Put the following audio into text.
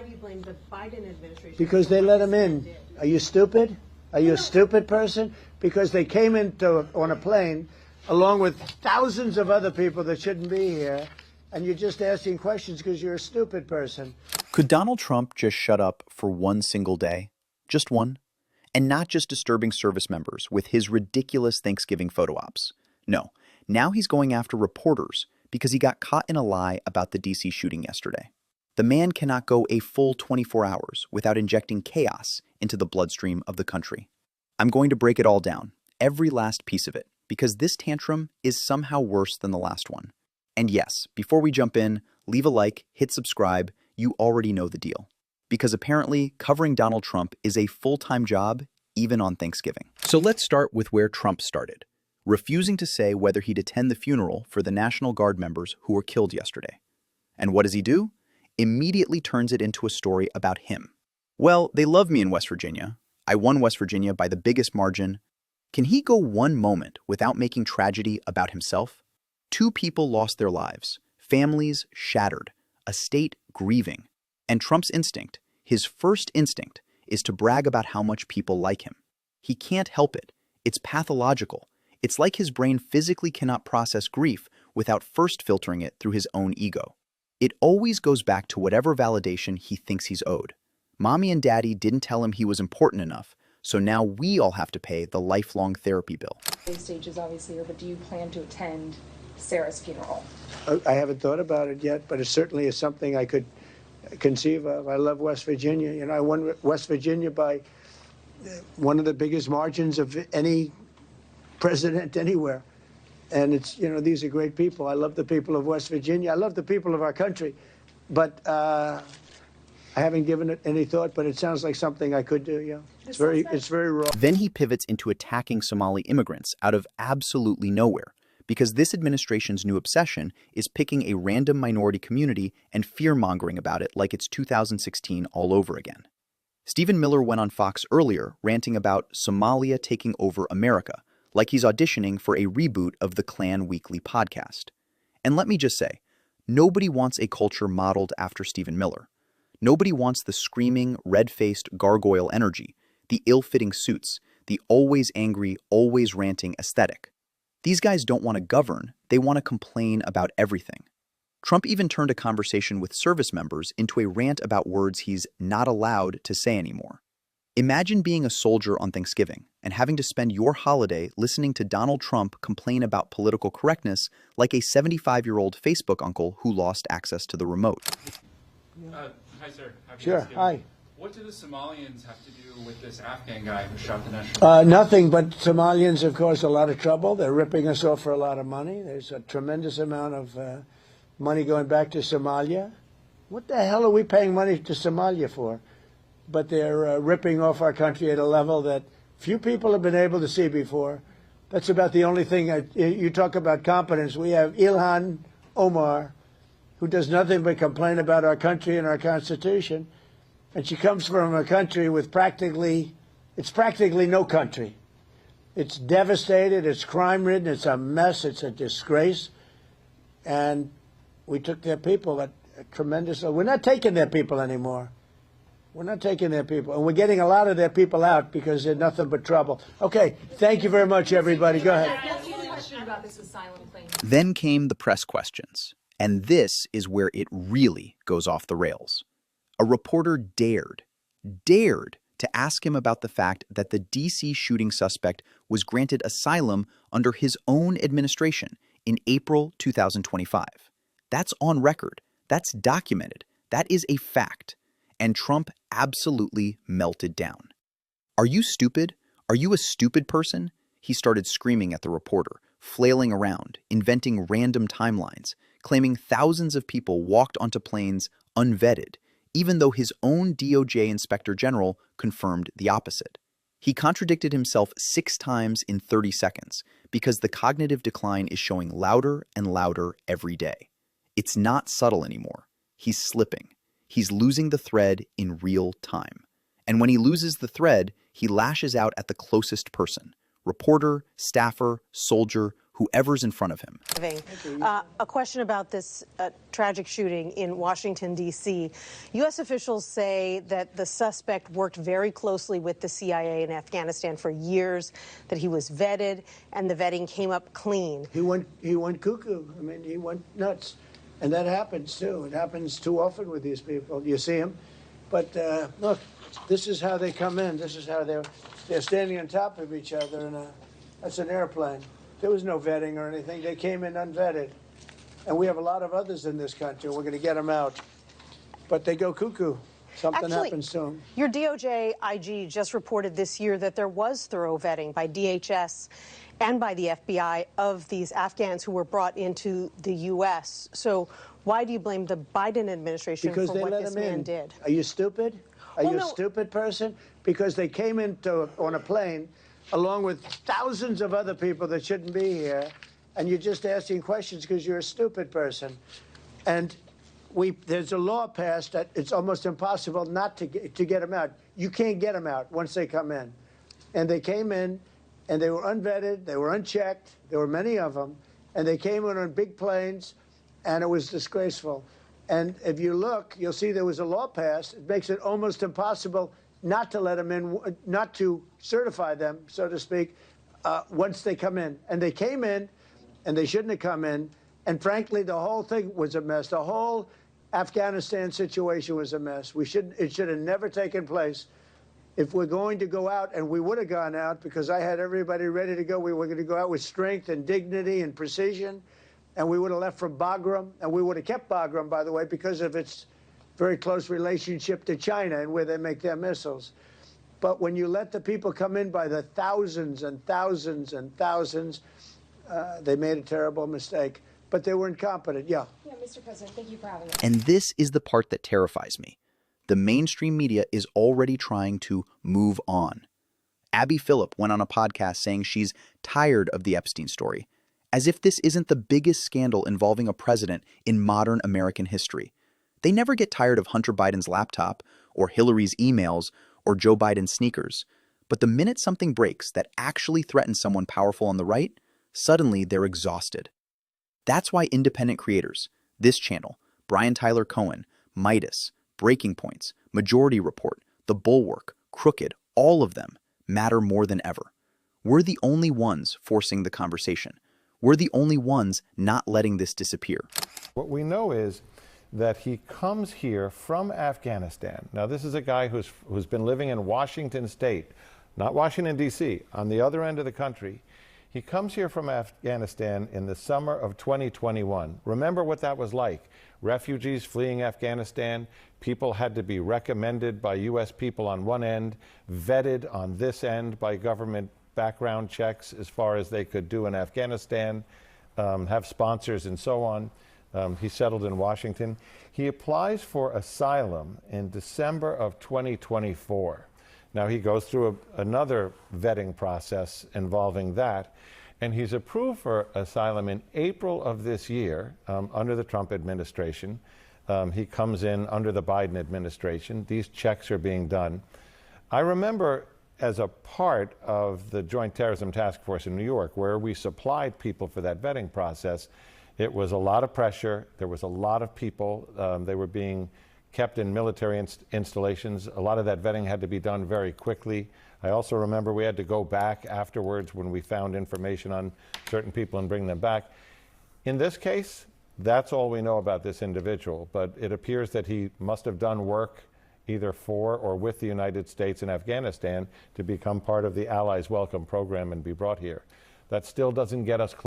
do you blame the Biden administration? Because they let him in. Are you stupid? Are you a stupid person? Because they came on a plane along with thousands of other people that shouldn't be here, and you're just asking questions because you're a stupid person. Could Donald Trump just shut up for one single day? Just one? And not just disturbing service members with his ridiculous Thanksgiving photo ops. No, now he's going after reporters because he got caught in a lie about the DC shooting yesterday. The man cannot go a full 24 hours without injecting chaos into the bloodstream of the country. I'm going to break it all down, every last piece of it, because this tantrum is somehow worse than the last one. And yes, before we jump in, leave a like, hit subscribe, you already know the deal. Because apparently covering Donald Trump is a full-time job, even on Thanksgiving. So let's start with where Trump started, refusing to say whether he'd attend the funeral for the National Guard members who were killed yesterday. And what does he do? Immediately turns it into a story about him. Well, they love me in West Virginia. I won West Virginia by the biggest margin. Can he go one moment without making tragedy about himself? 2 people lost their lives, families shattered, a state grieving. And Trump's instinct, his first instinct, is to brag about how much people like him. He can't help it. It's pathological. It's like his brain physically cannot process grief without first filtering it through his own ego. It always goes back to whatever validation he thinks he's owed. Mommy and Daddy didn't tell him he was important enough, so now we all have to pay the lifelong therapy bill. Stages obviously here, but do you plan to attend Sarah's funeral? I haven't thought about it yet, but it certainly is something I could conceive of. I love West Virginia. You know, I won West Virginia by one of the biggest margins of any president anywhere. And it's, you know, these are great people. I love the people of West Virginia. I love the people of our country. But I haven't given it any thought, but it sounds like something I could do, yeah. It's very raw. Then he pivots into attacking Somali immigrants out of absolutely nowhere, because this administration's new obsession is picking a random minority community and fear-mongering about it like it's 2016 all over again. Stephen Miller went on Fox earlier ranting about Somalia taking over America, like he's auditioning for a reboot of the Klan Weekly podcast. And let me just say, nobody wants a culture modeled after Stephen Miller. Nobody wants the screaming, red-faced gargoyle energy, the ill-fitting suits, the always angry, always ranting aesthetic. These guys don't want to govern, they want to complain about everything. Trump even turned a conversation with service members into a rant about words he's not allowed to say anymore. Imagine being a soldier on Thanksgiving and having to spend your holiday listening to Donald Trump complain about political correctness like a 75-year-old Facebook uncle who lost access to the remote. Hi, sir. Happy Sure, Thanksgiving. hi. What do the Somalians have to do with this Afghan guy who shot the national? Nothing, but Somalians have caused a lot of trouble. They're ripping us off for a lot of money. There's a tremendous amount of money going back to Somalia. What the hell are we paying money to Somalia for? But they're ripping off our country at a level that few people have been able to see before. That's about the only thing. You talk about competence. We have Ilhan Omar, who does nothing but complain about our country and our Constitution. And she comes from a country with practically no country. It's devastated, it's crime-ridden, it's a mess, it's a disgrace. And we took their people at a tremendous... We're not taking their people anymore. We're not taking their people. And we're getting a lot of their people out because they're nothing but trouble. Okay, thank you very much, everybody. Go ahead. About this asylum claim. Then came the press questions. And this is where it really goes off the rails. A reporter dared to ask him about the fact that the DC shooting suspect was granted asylum under his own administration in April 2025. That's on record. That's documented. That is a fact. And Trump absolutely melted down. Are you stupid? Are you a stupid person? He started screaming at the reporter, flailing around, inventing random timelines, claiming thousands of people walked onto planes unvetted, even though his own DOJ Inspector General confirmed the opposite. He contradicted himself 6 times in 30 seconds because the cognitive decline is showing louder and louder every day. It's not subtle anymore. He's slipping. He's losing the thread in real time. And when he loses the thread, he lashes out at the closest person, reporter, staffer, soldier, whoever's in front of him. A question about this tragic shooting in Washington, D.C. U.S. officials say that the suspect worked very closely with the CIA in Afghanistan for years, that he was vetted, and the vetting came up clean. He went cuckoo. I mean, he went nuts. And that happens, too. It happens too often with these people. You see them. But look, this is how they come in. This is how they're standing on top of each other, and that's an airplane. There was no vetting or anything. They came in unvetted. And we have a lot of others in this country. We're going to get them out. But they go cuckoo. Something happens to them. Your DOJ IG just reported this year that there was thorough vetting by DHS and by the FBI of these Afghans who were brought into the U.S. So why do you blame the Biden administration for what this man did? Are you stupid? Are you a stupid person? Because they came on a plane along with thousands of other people that shouldn't be here, and you're just asking questions because you're a stupid person. And there's a law passed that it's almost impossible not to get them out. You can't get them out once they come in. And they came in, and they were unvetted, they were unchecked, there were many of them, and they came in on big planes, and it was disgraceful. And if you look, you'll see there was a law passed. It makes it almost impossible not to let them in, not to certify them, so to speak, once they come in. And they came in, and they shouldn't have come in. And frankly, the whole thing was a mess. The whole Afghanistan situation was a mess. It should have never taken place. If we're going to go out, and we would have gone out because I had everybody ready to go, we were going to go out with strength and dignity and precision, and we would have left from Bagram, and we would have kept Bagram, by the way, because of its very close relationship to China and where they make their missiles. But when you let the people come in by the thousands and thousands and thousands, they made a terrible mistake. But they were incompetent, yeah. Yeah, Mr. President, thank you for having us. And this is the part that terrifies me. The mainstream media is already trying to move on. Abby Phillip went on a podcast saying she's tired of the Epstein story, as if this isn't the biggest scandal involving a president in modern American history. They never get tired of Hunter Biden's laptop, or Hillary's emails, or Joe Biden's sneakers. But the minute something breaks that actually threatens someone powerful on the right, suddenly they're exhausted. That's why independent creators, this channel, Brian Tyler Cohen, Midas, Breaking Points, Majority Report, The Bulwark, Crooked, all of them matter more than ever. We're the only ones forcing the conversation. We're the only ones not letting this disappear. What we know is that he comes here from Afghanistan. Now, this is a guy who's been living in Washington State, not Washington, D.C., on the other end of the country. He comes here from Afghanistan in the summer of 2021. Remember what that was like. Refugees fleeing Afghanistan, people had to be recommended by U.S. people on one end, vetted on this end by government background checks as far as they could do in Afghanistan, have sponsors and so on. He settled in Washington. He applies for asylum in December of 2024. Now he goes through another vetting process involving that, and he's approved for asylum in April of this year under the Trump administration. He comes in under the Biden administration. These checks are being done. I remember as a part of the Joint Terrorism Task Force in New York, where we supplied people for that vetting process, it was a lot of pressure. There was a lot of people. They were being kept in military installations. A lot of that vetting had to be done very quickly. I also remember we had to go back afterwards when we found information on certain people and bring them back. In this case, that's all we know about this individual, but it appears that he must have done work either for or with the United States in Afghanistan to become part of the Allies Welcome Program and be brought here. That still doesn't get us close.